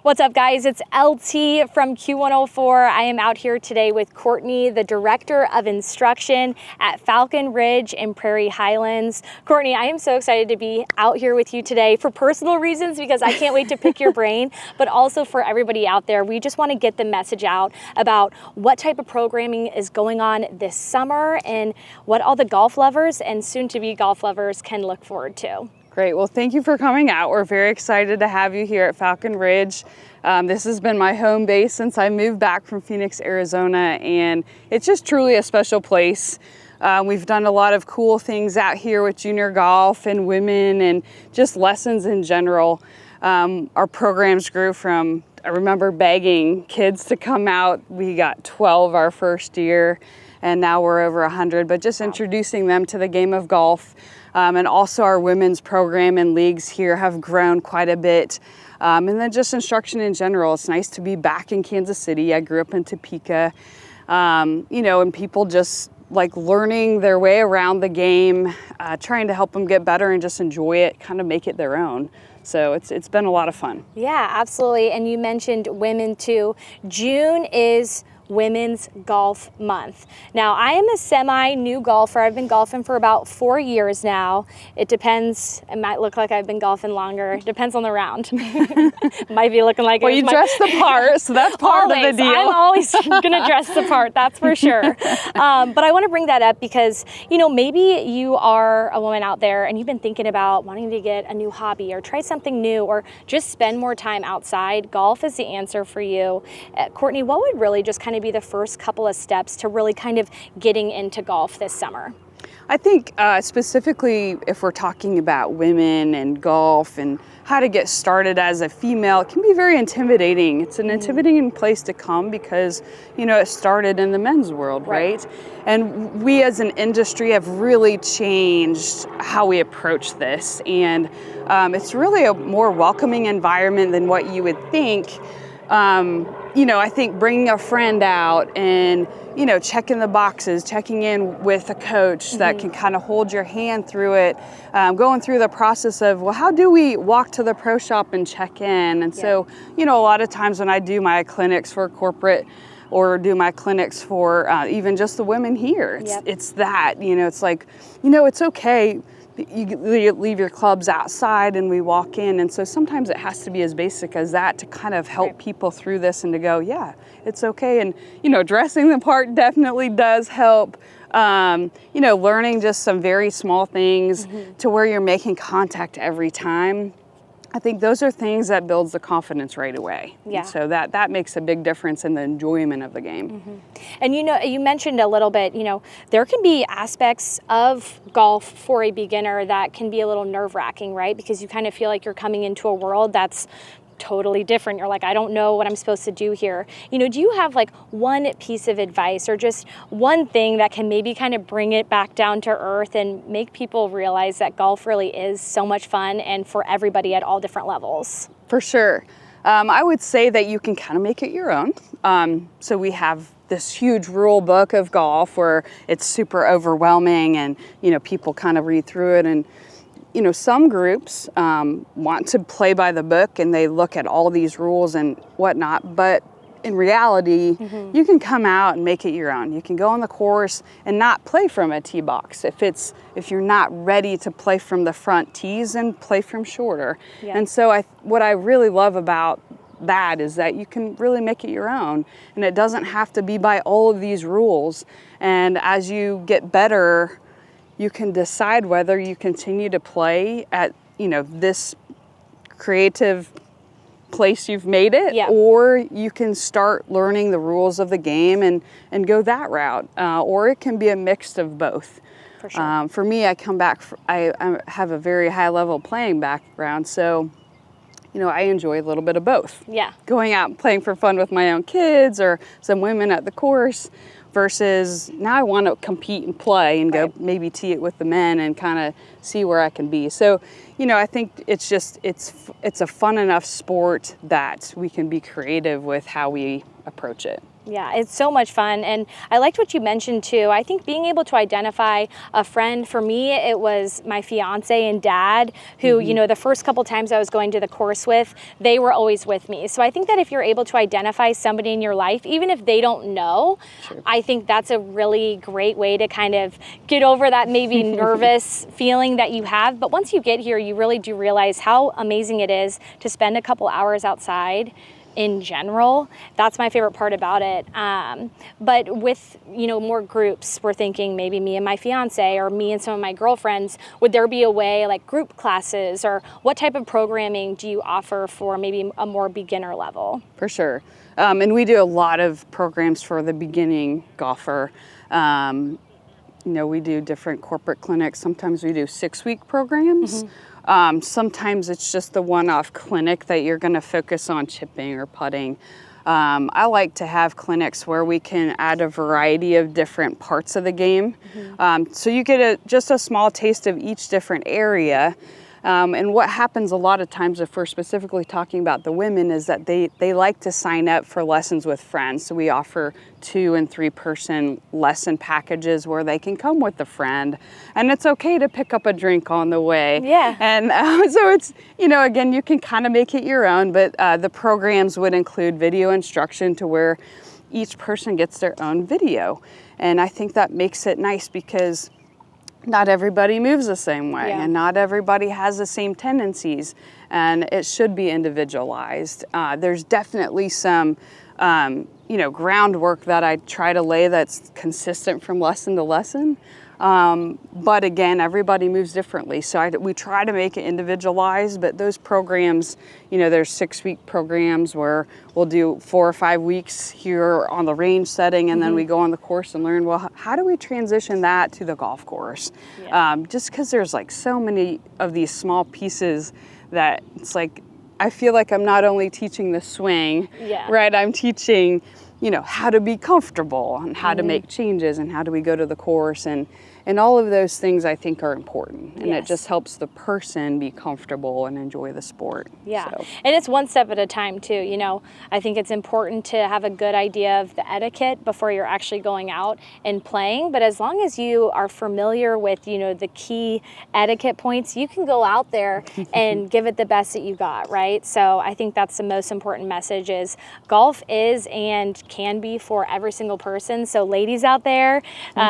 What's up, guys? It's LT from Q104. I am out here today with Courtney, the Director of Instruction at Falcon Ridge in Prairie, Highlands. Courtney, I am so excited to be out here with you today for personal reasons because I can't wait to pick your brain, but also for everybody out there. We just want to get the message out about what type of programming is going on this summer and what all the golf lovers and soon-to-be golf lovers can look forward to. Great. Well, thank you for coming out. We're very excited to have you here at Falcon Ridge. This has been my home base since I moved back from Phoenix, Arizona, and it's just truly a special place. We've done a lot of cool things out here with junior golf and women and just lessons in general. Our programs grew from, I remember begging kids to come out. We got 12 our first year, and now we're over 100, but just introducing them to the game of golf. And also our women's program and leagues here have grown quite a bit. And then just instruction in general. It's nice to be back in Kansas City. I grew up in Topeka, and people just like learning their way around the game, trying to help them get better and just enjoy it, kind of make it their own. So it's been a lot of fun. Yeah, absolutely. And you mentioned women too. June is Women's Golf Month. Now, I am a semi-new golfer. I've been golfing for about 4 years now. It depends. It might look like I've been golfing longer. It depends on the round. Might be looking like well, you dress the part, so that's part always. of the deal. I'm always going to dress the part, that's for sure. But I want to bring that up because, maybe you are a woman out there and you've been thinking about wanting to get a new hobby or try something new or just spend more time outside. Golf is the answer for you. Courtney, what would really just kind of be the first couple of steps to really kind of getting into golf this summer? I think specifically if we're talking about women and golf and how to get started as a female, it can be very intimidating. It's an intimidating place to come because, it started in the men's world, right? And we as an industry have really changed how we approach this. And it's really a more welcoming environment than what you would think. I think bringing a friend out and, checking the boxes, checking in with a coach that can kind of hold your hand through it, going through the process of, well, how do we walk to the pro shop and check in? And so, a lot of times when I do my clinics for corporate or do my clinics for even just the women here, it's that, it's like, it's okay. You leave your clubs outside and we walk in, and so sometimes it has to be as basic as that to kind of help people through this and to go, yeah, it's okay. And dressing the part definitely does help. Learning just some very small things to where you're making contact every time. I think those are things that builds the confidence right away. Yeah. And so that makes a big difference in the enjoyment of the game. And you mentioned a little bit, there can be aspects of golf for a beginner that can be a little nerve-wracking, right? Because you kind of feel like you're coming into a world that's totally different. You're like, I don't know what I'm supposed to do here. Do you have like one piece of advice or just one thing that can maybe kind of bring it back down to earth and make people realize that golf really is so much fun and for everybody at all different levels? For sure. I would say that you can kind of make it your own. So we have this huge rule book of golf where it's super overwhelming and, people kind of read through it and some groups want to play by the book and they look at all these rules and whatnot, but in reality, you can come out and make it your own. You can go on the course and not play from a tee box. If you're not ready to play from the front tees, and play from shorter. Yeah. And so what I really love about that is that you can really make it your own, and it doesn't have to be by all of these rules. And as you get better, you can decide whether you continue to play at, this creative place you've made it, or you can start learning the rules of the game and go that route. Or it can be a mix of both. For sure. For me, I come back, I have a very high level playing background, so I enjoy a little bit of both. Yeah. Going out and playing for fun with my own kids or some women at the course versus now I want to compete and play and go maybe tee it with the men and kind of see where I can be. So, I think it's a fun enough sport that we can be creative with how we approach it. Yeah, it's so much fun. And I liked what you mentioned too. I think being able to identify a friend, for me, it was my fiance and dad who, you know, the first couple times I was going to the course with, they were always with me. So I think that if you're able to identify somebody in your life, even if they don't know, I think that's a really great way to kind of get over that maybe nervous feeling that you have. But once you get here, you really do realize how amazing it is to spend a couple hours outside in general. That's my favorite part about it. But with, you know, more groups, we're thinking maybe me and my fiance or me and some of my girlfriends, would there be a way like group classes, or what type of programming do you offer for maybe a more beginner level? For sure. And we do a lot of programs for the beginning golfer. You know, we do different corporate clinics. Sometimes we do 6-week programs. Sometimes it's just the one-off clinic that you're going to focus on chipping or putting. I like to have clinics where we can add a variety of different parts of the game. So you get just a small taste of each different area. And what happens a lot of times, if we're specifically talking about the women, is that they like to sign up for lessons with friends. So we offer 2- and 3-person lesson packages where they can come with a friend, and it's okay to pick up a drink on the way. Yeah. And so it's, you know, again, you can kind of make it your own, but the programs would include video instruction to where each person gets their own video. And I think that makes it nice because not everybody moves the same way, and not everybody has the same tendencies, and it should be individualized. There's definitely some, you know, groundwork that I try to lay that's consistent from lesson to lesson. But again, everybody moves differently. So we try to make it individualized, but those programs, you know, there's 6-week programs where we'll do 4 or 5 weeks here on the range setting, and then we go on the course and learn, well, how do we transition that to the golf course? Just because there's like so many of these small pieces that it's like, I feel like I'm not only teaching the swing, right? I'm teaching, you know, how to be comfortable and how to make changes and how do we go to the course, and all of those things I think are important, and it just helps the person be comfortable and enjoy the sport. And it's one step at a time too. You know, I think it's important to have a good idea of the etiquette before you're actually going out and playing, but as long as you are familiar with, you know, the key etiquette points, you can go out there and give it the best that you got, right? So I think that's the most important message, is golf is and can be for every single person. So ladies out there,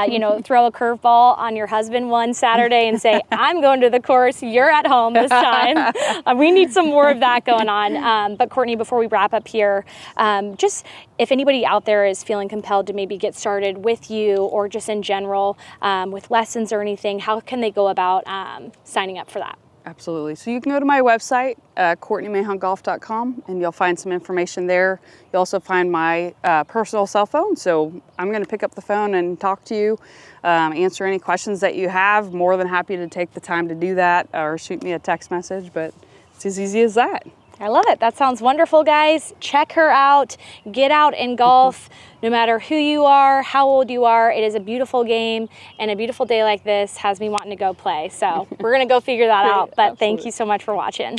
you know, throw a curveball on your husband one Saturday and say, I'm going to the course, you're at home this time. We need some more of that going on. But Courtney, before we wrap up here, just if anybody out there is feeling compelled to maybe get started with you or just in general with lessons or anything, how can they go about signing up for that? Absolutely. So you can go to my website, CourtneyMahonGolf.com, and you'll find some information there. You'll also find my personal cell phone. So I'm going to pick up the phone and talk to you, answer any questions that you have. More than happy to take the time to do that, or shoot me a text message, but it's as easy as that. I love it. That sounds wonderful, guys. Check her out. Get out and golf. No matter who you are, how old you are, it is a beautiful game, and a beautiful day like this has me wanting to go play. So we're going to go figure that out. But thank you so much for watching.